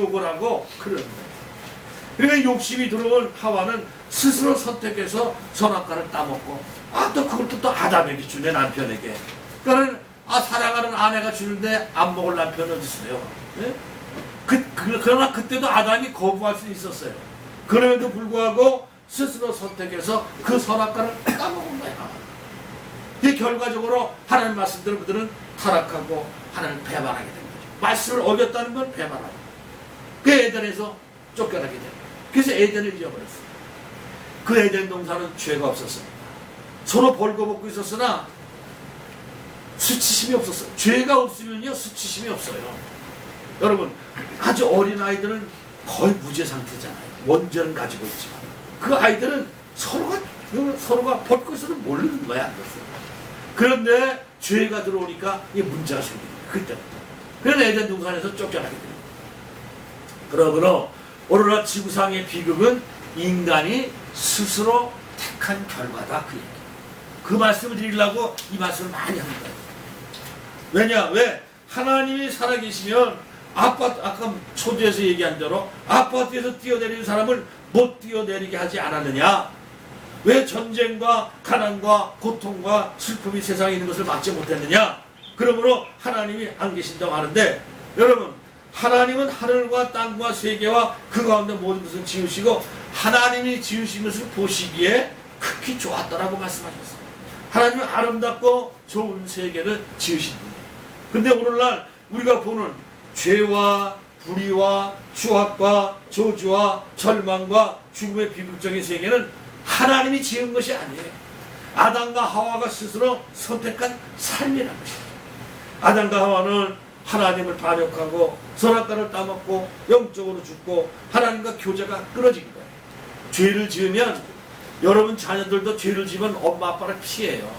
욕을 하고 그런 거예요. 그러니까 욕심이 들어온 하와는 스스로 선택해서 선악과를 따먹고 또 그것도 또 아담에게 주네, 남편에게. 그러니까 사랑하는 아내가 주는데 안 먹을 남편은 어디 있어요? 예? 그러나 그때도 아담이 거부할 수 있었어요. 그럼에도 불구하고 스스로 선택해서 그 선악과를 따먹은 거야. 이 결과적으로 하나님 말씀대로 그들은 타락하고 하나님을 배반하게 된 거죠. 말씀을 어겼다는 건 배반하고. 그 에덴에서 쫓겨나게 된 거예요. 그래서 에덴을 잃어버렸어요. 그 에덴 동산은 죄가 없었습니다. 서로 벌거벗고 있었으나 수치심이 없었어요. 죄가 없으면요 수치심이 없어요. 여러분, 아주 어린 아이들은 거의 무죄 상태잖아요. 원죄는 가지고 있지만 그 아이들은 서로가 벗고 있어도 모르는 거야. 그런데 죄가 들어오니까 이 문제가 생깁니다. 그때부터. 그래서 에덴 동산에서 쫓겨나게 됩니다. 그러므로 오늘날 지구상의 비극은 인간이 스스로 택한 결과다, 그 얘기. 그 말씀을 드리려고 이 말씀을 많이 하는 거예요. 왜냐? 왜? 하나님이 살아계시면 아까 초두에서 얘기한 대로 아파트에서 뛰어내리는 사람을 못 뛰어내리게 하지 않았느냐? 왜 전쟁과 가난과 고통과 슬픔이 세상에 있는 것을 막지 못했느냐? 그러므로 하나님이 안 계신다고 하는데, 여러분, 하나님은 하늘과 땅과 세계와 그 가운데 모든 것을 지으시고 하나님이 지으신 것을 보시기에 극히 좋았다라고 말씀하셨어요. 하나님은 아름답고 좋은 세계를 지으신 분이에요. 근데 오늘날 우리가 보는 죄와 불의와 추악과 저주와 절망과 죽음의 비극적인 세계는 하나님이 지은 것이 아니에요. 아담과 하와가 스스로 선택한 삶이라는 것이죠. 아담과 하와는 하나님을 반역하고 선악과를 따먹고 영적으로 죽고 하나님과 교제가 끊어진 거예요. 죄를 지으면, 여러분 자녀들도 죄를 지으면 엄마 아빠를 피해요.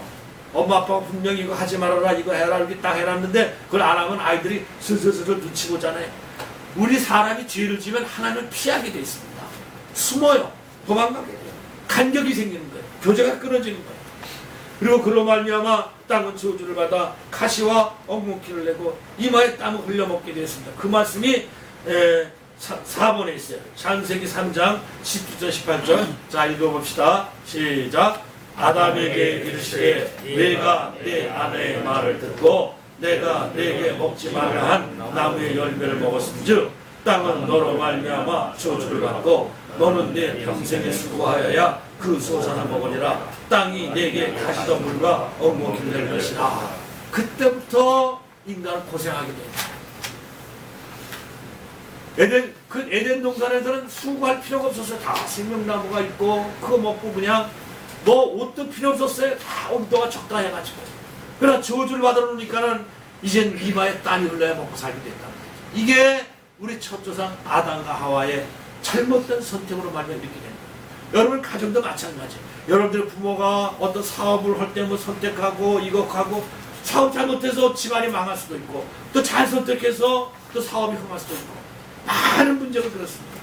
엄마 아빠가 분명히 이거 하지 말아라, 이거 해라, 이렇게 딱 해놨는데 그걸 안 하면 아이들이 슬슬슬 눈치 보잖아요. 우리 사람이 죄를 지으면 하나님을 피하게 돼 있습니다. 숨어요. 도망가게 돼요. 간격이 생기는 거예요. 교제가 끊어지는 거예요. 그리고 그로 말미암아 땅은 저주를 받아 가시와 엉겅퀴를 내고 이마에 땀을 흘려먹게 되었습니다. 그 말씀이 4번에 있어요. 창세기 3장 17절 18절. 자, 읽어봅시다. 시작. 아담에게 이르시되 내가 내 아내의 말을 듣고 내가 내게 먹지 말라 한 나무의 열매를 먹었은즉 땅은 너로 말미암아 저주를 받고 너는 내 평생에 수고하여야 그 소산을 먹으리라. 땅이 내게 가시덤불과 엉겅퀴를 낼 것이라. 그때부터 인간은 고생하게 됩니다. 에덴 동산에서는 수고할 필요가 없었어요. 다 생명나무가 있고 그거 먹고 그냥 옷도 필요 없었어요. 다 온도가 적당해가지고. 그러나 저주를 받아놓으니까는 이젠 이마에 땀이 흘러야 먹고 살게 됐다. 이게 우리 첫 조상 아담과 하와의 잘못된 선택으로 말미암아 이렇게 됩니다. 여러분 가정도 마찬가지. 여러분들 부모가 어떤 사업을 할 때 뭐 선택하고 이거 하고 사업 잘못해서 집안이 망할 수도 있고 또 잘 선택해서 또 사업이 흥할 수도 있고 많은 문제가 그렇습니다.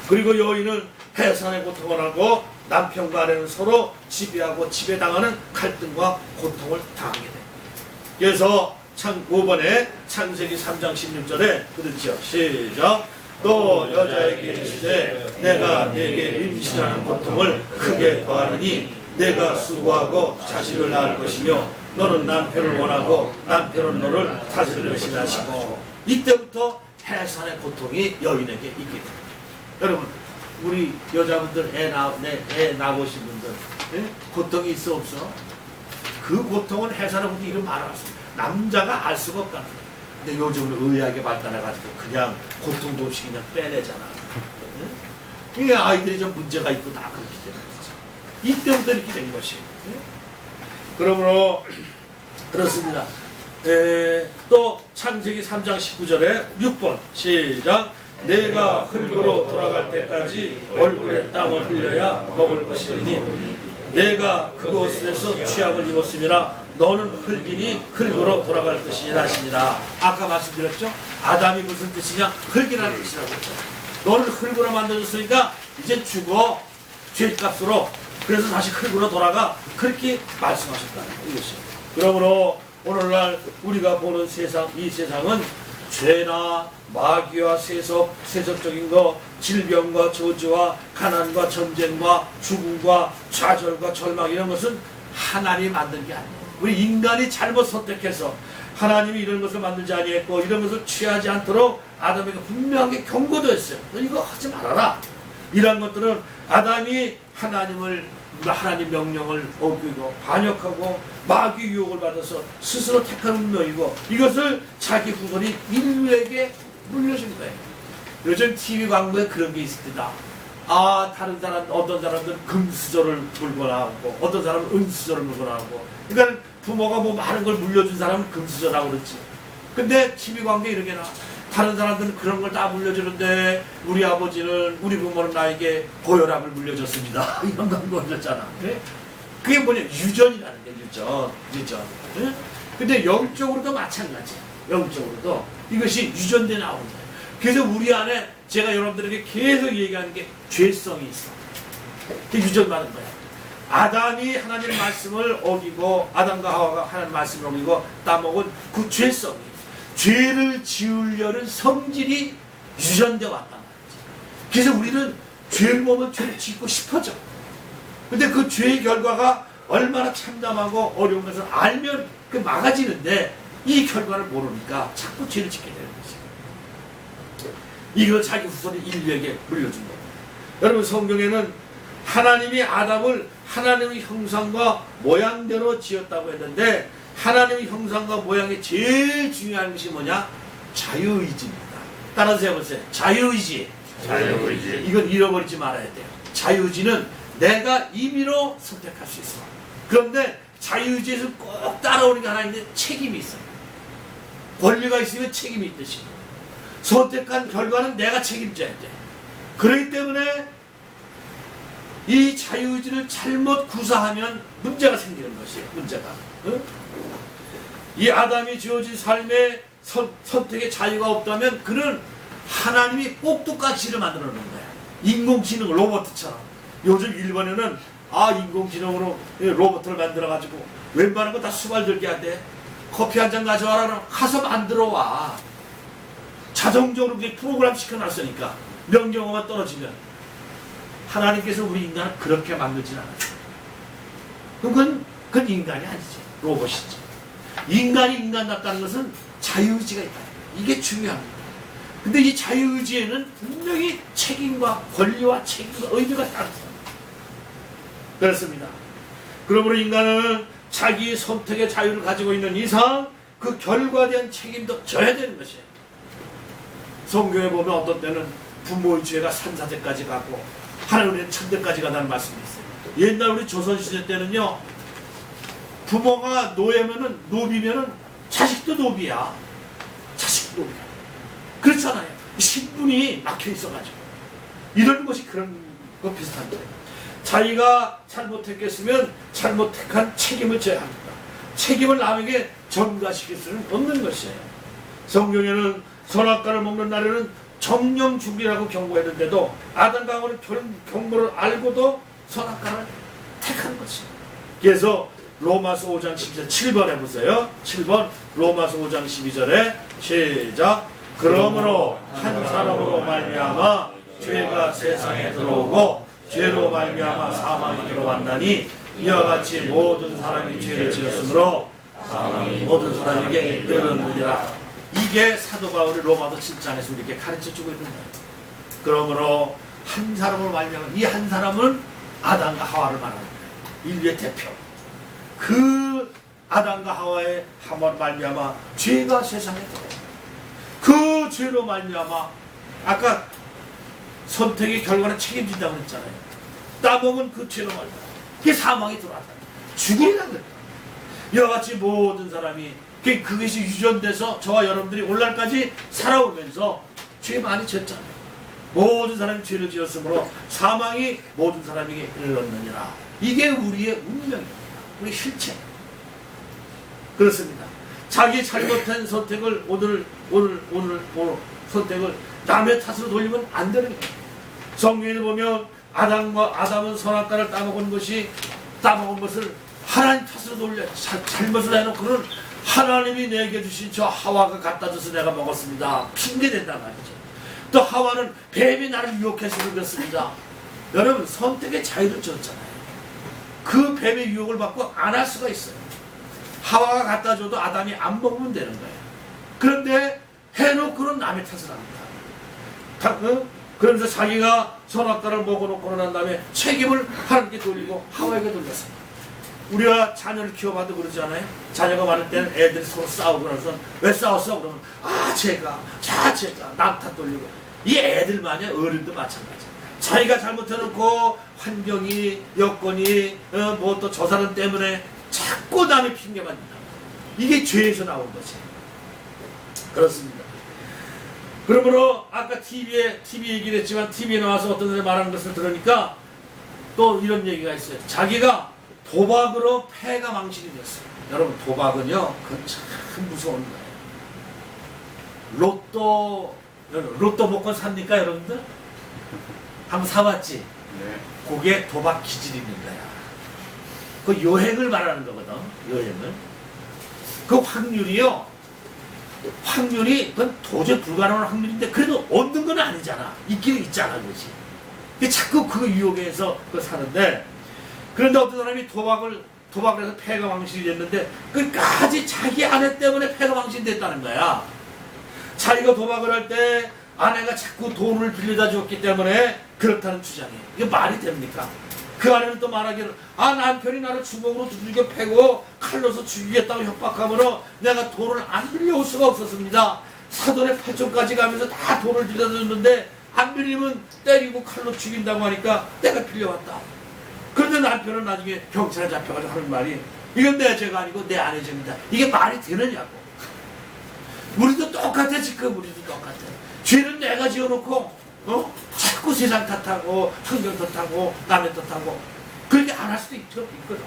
그리고 여인은 해산의 고통을 하고 남편과 아내는 서로 지배하고 지배당하는 갈등과 고통을 당하게 됩니다. 그래서 5번에 창세기 3장 16절에 그렇죠. 시작. 또 여자에게 이르시되 내가 내게 임신하는 고통을 크게 더하느니 내가 수고하고 자식을 낳을 것이며 너는 남편을 원하고 남편은 너를 다스릴 것이라 하시고, 이때부터 해산의 고통이 여인에게 있게 됩니다. 여러분, 우리 여자분들 애 낳으신 분들 고통이 있어 없어? 그 고통은 해산의 고통이 이름 많았습니다. 남자가 알 수가 없다. 근데 요즘은 의학이 발달해가지고 그냥 고통도 없이 그냥 빼내잖아. 이게 아이들이 좀 문제가 있고 다 그렇게 되는 거죠. 이때부터 이렇게 된 것이. 그러므로 그렇습니다. 또 창세기 3장 19절에 6번 시작. 내가 흙으로 돌아갈 때까지 얼굴에 땀을 흘려야 먹을 것이니 내가 그곳에서 취함을 입었음이라 너는 흙이니 흙으로 돌아갈 것이니라 하시니라. 아까 말씀드렸죠? 아담이 무슨 뜻이냐? 흙이라는 뜻이라고 했죠. 너는 흙으로 만들어졌으니까 이제 죽어, 죄값으로. 그래서 다시 흙으로 돌아가. 그렇게 말씀하셨다는 이것이에요. 그러므로 오늘날 우리가 보는 세상, 이 세상은 죄나 마귀와 세속적인 거, 질병과 저주와 가난과 전쟁과 죽음과 좌절과 절망, 이런 것은 하나님이 만든 게 아니에요. 우리 인간이 잘못 선택해서 하나님이 이런 것을 만들지 아니했고 이런 것을 취하지 않도록 아담에게 분명하게 경고도 했어요. 너 이거 하지 말아라. 이런 것들은 아담이 하나님 명령을 어기고 반역하고 마귀 유혹을 받아서 스스로 택한 운명이고, 이것을 자기 후손이 인류에게 물려준 거예요. 요즘 TV 광고에 그런 게 있습니다. 어떤 사람들은 금수저를 물고 나오고 어떤 사람은 은수저를 물고 나오고. 그러니까 부모가 뭐 많은 걸 물려준 사람은 금수저라고 그러지. 근데 TV 광고에 이렇게 나. 다른 사람들은 그런 걸 다 물려주는데 우리 아버지는, 우리 부모는 나에게 고혈압을 물려줬습니다. 이런 광고 올렸잖아. 그게 뭐냐? 유전이라는 게 유전. 근데 영적으로도 마찬가지야. 영적으로도 이것이 유전돼 나오는 거예요. 그래서 우리 안에 제가 여러분들에게 계속 얘기하는 게 죄성이 있어. 그게 유전받은 거야. 아담이 하나님의 말씀을 어기고, 아담과 하와가 하나님의 말씀을 어기고 따먹은 그 죄성이, 죄를 지으려는 성질이 유전돼 왔단 말이지. 그래서 우리는 죄를 보면 죄를 짓고 싶어져. 근데 그 죄의 결과가 얼마나 참담하고 어려운 것을 알면 그 막아지는데, 이 결과를 모르니까 자꾸 죄를 짓게 되는 거지. 이걸 자기 후손이 인류에게 물려준 겁니다. 여러분, 성경에는 하나님이 아담을 하나님의 형상과 모양대로 지었다고 했는데, 하나님의 형상과 모양이 제일 중요한 것이 뭐냐? 자유의지입니다. 따라서 해보세요. 자유의지. 이건 잃어버리지 말아야 돼요. 자유의지는 내가 임의로 선택할 수 있어. 그런데 자유의지에서 꼭 따라오는 게 하나 있는데, 책임이 있어요. 권리가 있으면 책임이 있듯이 선택한 결과는 내가 책임져야 돼. 그렇기 때문에 이 자유의지를 잘못 구사하면 문제가 생기는 것이에요. 문제가. 이 아담이 주어진 삶에 선택의 자유가 없다면 그는 하나님이 꼭두까지를 만들어 놓은 거야. 인공지능, 로봇처럼. 요즘 일본에는 인공지능으로 로봇을 만들어가지고 웬만한 거 다 수발들게 한대. 커피 한 잔 가져와라. 가서 만들어 와. 자동적으로 프로그램 시켜놨으니까 명령어만 떨어지면. 하나님께서 우리 인간을 그렇게 만들진 않아요. 그건 인간이 아니지. 로봇이지. 인간이 인간답다는 것은 자유의지가 있다. 이게 중요합니다. 근데 이 자유의지에는 분명히 책임과 권리와 책임과 의무가 따로 있습니다. 그렇습니다. 그러므로 인간은 자기 선택의 자유를 가지고 있는 이상 그 결과에 대한 책임도 져야 되는 것이에요. 성경에 보면 어떤 때는 부모의 죄가 산사대까지 가고 하나님의 천대까지 가다는 말씀이 있어요. 옛날 우리 조선시대 때는요, 부모가 노비면은 자식도 노비야. 자식도 노비야. 그렇잖아요. 신분이 막혀 있어가지고. 이런 것이 그런 거 비슷한데, 자기가 잘못했겠으면 잘못한 책임을 져야 합니다. 책임을 남에게 전가시킬 수는 없는 것이에요. 성경에는 선악과를 먹는 날에는 정령 죽이라고 경고했는데도 아담과 하와는 그런 경고를 알고도 선악과를 택한 것이에요. 그래서 로마서 5장 12절 7번 해보세요. 7번 로마서 5장 12절에 시작. 그러므로 한 사람으로 말미암아 죄가 세상에 들어오고 죄로 말미암아 사망이 들어왔나니 이와 같이 모든 사람이 죄를 지었으므로 사망이 모든 사람에게 이르느니라. 이게 사도 바울이 로마서 7장에서 이렇게 가르쳐주고 있는 거예요. 그러므로 한 사람으로 말미암아, 이 한 사람은 아담과 하와를 말하는 거예요. 인류의 대표. 그 아담과 하와의 한번 말미암아 죄가 세상에 들어와요. 그 죄로 말미암아, 아까 선택의 결과는 책임진다고 했잖아요. 따먹은 그 죄로 말미암아 그게 사망이 들어왔다. 죽으리라는 거예요. 이와 같이 모든 사람이, 그것이 유전돼서 저와 여러분들이 오늘날까지 살아오면서 죄 많이 졌잖아요. 모든 사람이 죄를 지었으므로 사망이 모든 사람에게 이르렀느니라. 이게 우리의 운명입니다. 우리 실체. 그렇습니다. 자기 잘못한 선택을 오늘 선택을 남의 탓으로 돌리면 안 되는 거예요. 성경에 보면 아담은 선악과를 따먹은 것을 하나님 탓으로 돌려 잘못을 해놓고는 하나님이 내게 주신 저 하와가 갖다 줘서 내가 먹었습니다. 핑계댄단 말이죠. 또 하와는 뱀이 나를 유혹해서 그렇습니다. 여러분 선택의 자유를 줬잖아요. 그 뱀의 유혹을 받고 안 할 수가 있어요. 하와가 갖다 줘도 아담이 안 먹으면 되는 거예요. 그런데 해놓고는 남의 탓을 합니다. 그러면서 자기가 선악과를 먹어놓고 난 다음에 책임을 하나님께 돌리고 하와에게 돌렸어요. 우리가 자녀를 키워봐도 그러잖아요. 자녀가 많을 때는 애들이 서로 싸우고 나서 왜 싸웠어? 그러면 제가 남 탓 돌리고. 이 애들만이 어른도 마찬가지야. 자기가 잘못해놓고 환경이 여건이 뭐 또 저 사람 때문에 자꾸 남의 핑계만 댄다. 이게 죄에서 나온 거지. 그렇습니다. 그러므로 아까 TV 얘기를 했지만 TV에 나와서 어떤 사람이 말하는 것을 들으니까 또 이런 얘기가 있어요. 자기가 도박으로 패가 망신이 됐어요. 여러분 도박은요 그건 참 무서운 거예요. 로또 복권 삽니까 여러분들? 한번 사봤지? 네. 그게 도박 기질이 있는 거야. 그 요행을 말하는 거거든. 요행을. 그 확률이 그건 도저히 불가능한 확률인데 그래도 얻는 건 아니잖아. 있기는 있잖아, 그렇지. 자꾸 그 유혹에서 그걸 사는데 그런데 어떤 사람이 도박을 해서 패가 망신이 됐는데 끝까지 자기 아내 때문에 패가 망신이 됐다는 거야. 자기가 도박을 할 때 아내가 자꾸 돈을 빌려다 줬기 때문에 그렇다는 주장이에요. 이게 말이 됩니까? 그 아내는 또 말하기를 남편이 나를 주먹으로 두들겨 패고 칼로서 죽이겠다고 협박하므로 내가 돈을 안 빌려올 수가 없었습니다. 사돈의 팔촌까지 가면서 다 돈을 빌려줬는데 안 빌리면 때리고 칼로 죽인다고 하니까 내가 빌려왔다. 그런데 남편은 나중에 경찰에 잡혀가지고 하는 말이 이건 내 죄가 아니고 내 아내 죄입니다. 이게 말이 되느냐고. 우리도 똑같아. 지금 우리도 똑같아. 죄는 내가 지어놓고 자꾸 세상 탓하고 환경 탓하고 남의 탓하고 그렇게 안 할 수도 있거든.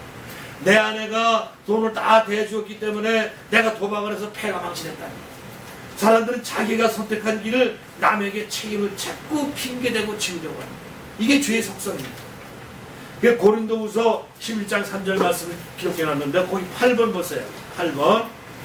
내 아내가 돈을 다 대주었기 때문에 내가 도박을 해서 패가 망신했다. 사람들은 자기가 선택한 길을 남에게 책임을 자꾸 핑계대고 지우려고 합니다. 이게 죄의 속성입니다. 고린도후서 11장 3절 말씀을 기록해놨는데 거기 8번 보세요.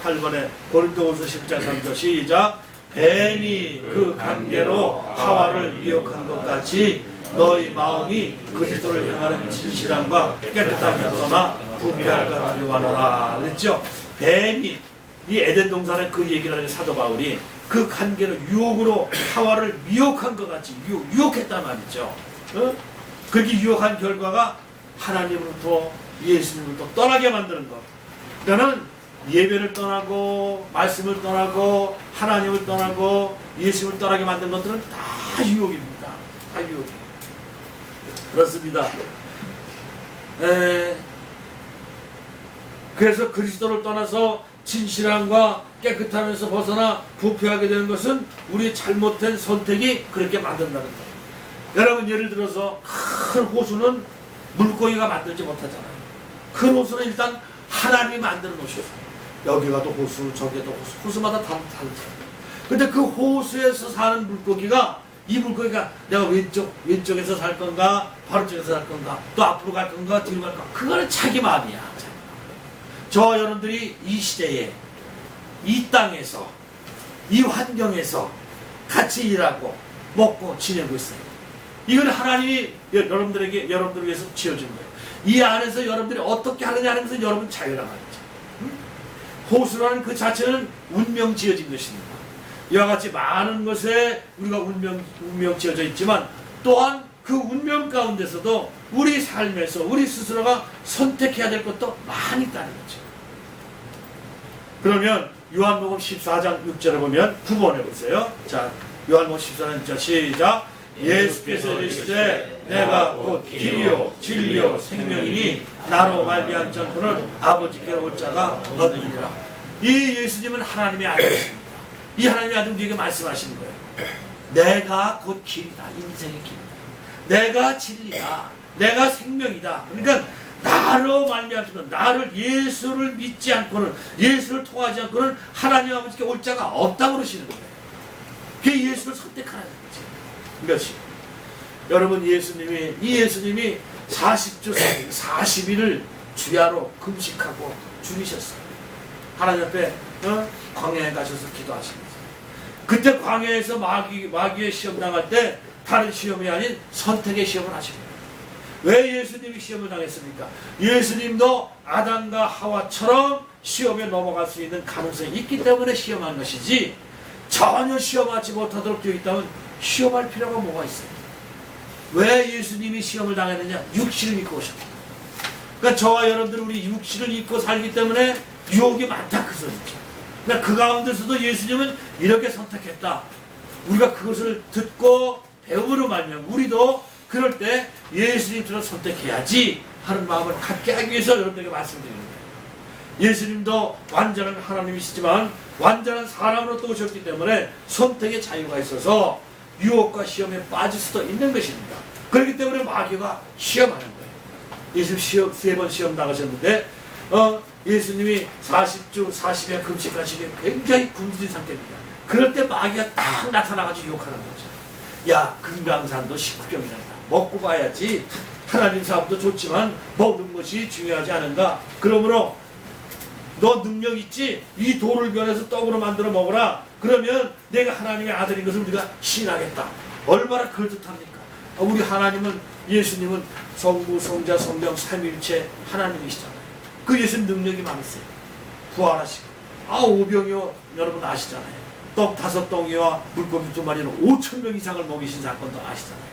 8번에 고린도후서 10장 3절 시작. 뱀이 그 관계로 하와를 미혹한 것 같이 너희 마음이 그리스도를 향하는 진실함과 깨끗함이 없거나 부패할까 두려워하노라 그랬죠. 뱀이 이 에덴 동산에 그 얘기를 하는 사도 바울이 그 관계로 유혹으로 하와를 미혹한 것 같이 유혹했단 말이죠. 그렇게 유혹한 결과가 하나님으로부터 예수님으로부터 떠나게 만드는 것. 그러니까는 예배를 떠나고 말씀을 떠나고 하나님을 떠나고 예수님을 떠나게 만든 것들은 다 유혹입니다. 다 유혹이에요. 그렇습니다. 그래서 그리스도를 떠나서 진실함과 깨끗하면서 벗어나 부패하게 되는 것은 우리의 잘못된 선택이 그렇게 만든다는 거예요. 여러분 예를 들어서 큰 호수는 물고기가 만들지 못하잖아요. 큰 호수는 일단 하나님이 만드는 호수예요. 여기 가도 호수, 저기 가도 호수, 호수마다 다 다르죠. 근데 그 호수에서 사는 물고기가 이 물고기가 내가 왼쪽에서 살 건가, 바로쪽에서 살 건가, 또 앞으로 갈 건가, 뒤로 갈 건가, 그거는 자기 마음이야. 저 여러분들이 이 시대에 이 땅에서 이 환경에서 같이 일하고 먹고 지내고 있어요. 이건 하나님이 여러분들을 위해서 지어준 거예요. 이 안에서 여러분들이 어떻게 하느냐 하는 것은 여러분 자유란 말이죠. 호수라는 그 자체는 운명 지어진 것입니다. 이와 같이 많은 것에 우리가 운명 지어져 있지만 또한 그 운명 가운데서도 우리 삶에서 우리 스스로가 선택해야 될 것도 많이 있다는 거죠. 그러면 요한복음 14장 6절에 보면 9번에 보세요. 자, 요한복음 14장 6절 시작. 예수께서 이르시되 내가 곧 길이요 진리요 생명이니 나로 말미암지 않고는 아버지께로 올 자가 없느니라. 이 예수님은 하나님의 아들이십니다. 이 하나님의 아들 우리에게 말씀하시는 거예요. 내가 곧 길이다. 인생의 길이다. 내가 진리다. 내가 생명이다. 그러니까 나로 말미암지는 나를 예수를 믿지 않고는 예수를 통하지 않고는 하나님 아버지께 올 자가 없다고 그러시는 거예요. 그게 예수를 선택하는 거지. 이것이 여러분 이 예수님이 40주 40일을 주야로 금식하고 죽으셨어요. 하나님 앞에 광야에 가셔서 기도하십니다. 그때 광야에서 마귀의 시험 당할 때 다른 시험이 아닌 선택의 시험을 하십니다. 왜 예수님이 시험을 당했습니까? 예수님도 아담과 하와처럼 시험에 넘어갈 수 있는 가능성이 있기 때문에 시험한 것이지, 전혀 시험하지 못하도록 되어 있다면 시험할 필요가 뭐가 있어요? 왜 예수님이 시험을 당했느냐? 육신을 입고 오셨다. 그러니까 저와 여러분들은 우리 육신을 입고 살기 때문에 유혹이 많다, 그 소리죠. 그러니까 그 가운데서도 예수님은 이렇게 선택했다. 우리가 그것을 듣고 배움으로 말미암아 우리도 그럴 때 예수님처럼 선택해야지 하는 마음을 갖게 하기 위해서 여러분들에게 말씀드리는 거예요. 예수님도 완전한 하나님이시지만 완전한 사람으로 또 오셨기 때문에 선택의 자유가 있어서 유혹과 시험에 빠질 수도 있는 것입니다. 그렇기 때문에 마귀가 시험하는 거예요. 예수님 3번 시험 나가셨는데 예수님이 40주 40일 금식하시기 굉장히 굶주린 상태입니다. 그럴 때 마귀가 딱 나타나가지고 유혹하는 거죠. 야, 금강산도 식후경이란다. 먹고 가야지. 하나님 사업도 좋지만 먹는 것이 중요하지 않은가. 그러므로 너 능력 있지? 이 돌을 변해서 떡으로 만들어 먹어라. 그러면 내가 하나님의 아들인 것을 우리가 신하겠다. 얼마나 그럴듯합니까? 우리 하나님은, 예수님은 성부, 성자, 성령, 삼위일체 하나님이시잖아요. 그 예수님 능력이 많으세요. 부활하시고. 오병이어 여러분 아시잖아요. 떡 5덩이와 물고기 2마리는 5,000명 이상을 먹이신 사건도 아시잖아요.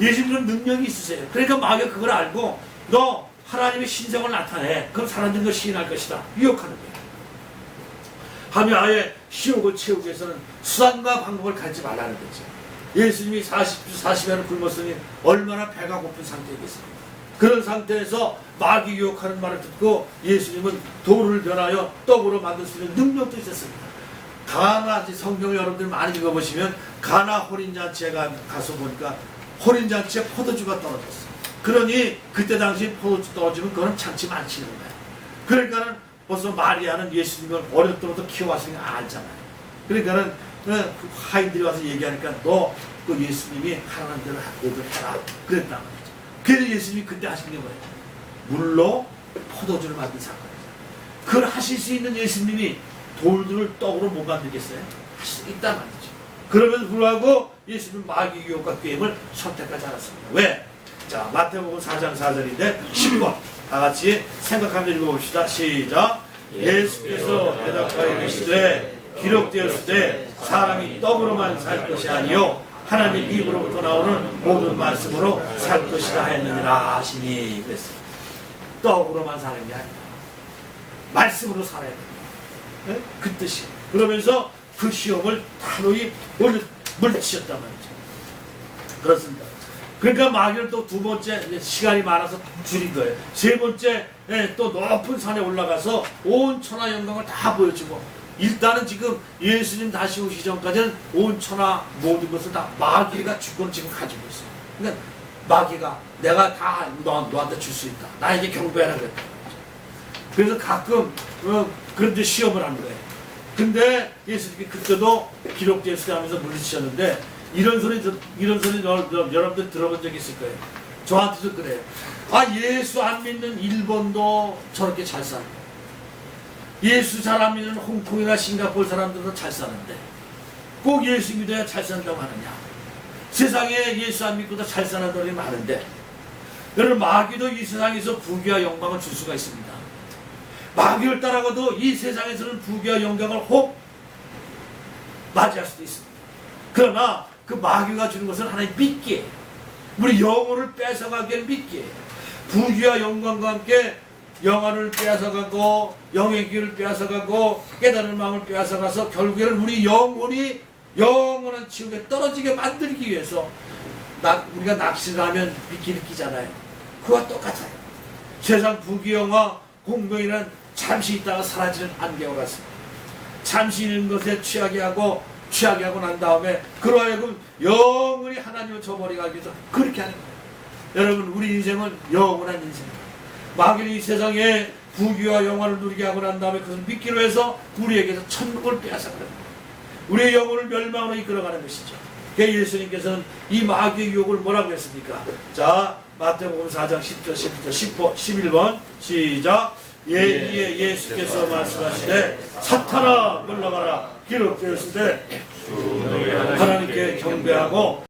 예수님은 능력이 있으세요. 그러니까 마귀가 그걸 알고 너 하나님의 신성을 나타내. 그럼 사람들이 너 시인할 것이다. 유혹하는 거예요. 하며 아예 시욕을 채우기 위해서는 수단과 방법을 갖지 말라는 거죠. 예수님이 40주 40일을 굶었으니 얼마나 배가 고픈 상태이겠습니까? 그런 상태에서 마귀 유혹하는 말을 듣고 예수님은 돌을 변하여 떡으로 만들 수 있는 능력도 있었습니다. 가나, 성경을 여러분들 많이 읽어보시면 가나 혼인잔치에 가서 보니까 혼인잔치에 포도주가 떨어졌어요. 그러니 그때 당시 포도주 떨어지면 그건 참지 많지 않는 거예요. 그러니까는 벌써 마리아는 예수님을 어릴 때부터 키워왔으니까 알잖아요. 그러니까는 그 하인들이 와서 얘기하니까 너 그 예수님이 하라는 대로 해라. 그랬단 말이죠. 그래서 예수님이 그때 하신 게 뭐예요? 물로 포도주를 만든 사건이죠. 그걸 하실 수 있는 예수님이 돌들을 떡으로 못 만들겠어요? 할 수 있단 말이죠. 그럼에도 불구하고 예수님은 마귀 유혹과 게임을 선택하지 않았습니다. 왜? 자, 마태복음 4장 4절인데 10번 다 같이 생각하면서 읽어봅시다. 시작. 예수께서 대답하여 이르시되 기록되었을 때 사람이 떡으로만 살 것이 아니요 하나님 입으로부터 나오는 모든 말씀으로 살 것이다 했느니라 하시니 그랬어요. 떡으로만 사는 게 아니라 말씀으로 살아야 됩니다. 네? 그 뜻이. 그러면서 그 시험을 단호히 물리치셨단 말이죠. 그렇습니다. 그러니까 마귀를 또 2번째 시간이 많아서 줄인 거예요. 3번째 또 높은 산에 올라가서 온 천하 영광을 다 보여주고, 일단은 지금 예수님 다시 오시기 전까지는 온 천하 모든 것을 다 마귀가 주권 지금 가지고 있어요. 그러니까 마귀가 내가 다 너한테 줄 수 있다. 나에게 경배하라 그랬다. 그래서 가끔 그런데 시험을 하는 거예요. 근데 예수님이 그때도 기록되었을 하면서 물리치셨는데 이런 소리 여러분들 들어본 적 있을 거예요. 저한테도 그래요. 예수 안 믿는 일본도 저렇게 잘 사는, 예수 잘 안 믿는 홍콩이나 싱가포르 사람들도 잘 사는데 꼭 예수 믿어야 잘 산다고 하느냐. 세상에 예수 안 믿고도 잘 사는 사람이 많은데, 여러분 마귀도 이 세상에서 부귀와 영광을 줄 수가 있습니다. 마귀를 따라가도 이 세상에서는 부귀와 영광을 혹 맞이할 수도 있습니다. 그러나 그 마귀가 주는 것은 하나님 믿기에, 우리 영혼을 뺏어가기엔 믿기에, 부귀와 영광과 함께 영혼을 빼앗아가고 영의 길을 빼앗아가고 깨달은 마음을 빼앗아가서 결국에는 우리 영혼이 영원한 지옥에 떨어지게 만들기 위해서 우리가 낚시를 하면 미끼를 끼잖아요. 그와 똑같아요. 세상 부귀영화 공경이란 잠시 있다가 사라지는 안개와 같습니다. 잠시 있는 것에 취하게 하고 난 다음에 그로 하여금 영원히 하나님을 저버리게 하기 위해서 그렇게 하는 거예요. 여러분, 우리 인생은 영원한 인생입니다. 마귀는 이 세상에 부귀와 영화를 누리게 하고 난 다음에 그것을 믿기로 해서 우리에게서 천국을 빼앗아가는 거예요. 우리의 영혼을 멸망으로 이끌어가는 것이죠. 예수님께서는 이 마귀의 유혹을 뭐라고 했습니까? 자, 마태복음 4장 10절, 11절, 11번 시작. 이에 예수께서 말씀하시되 사탄아 물러가라 기록되었으되 하나님께 경배하고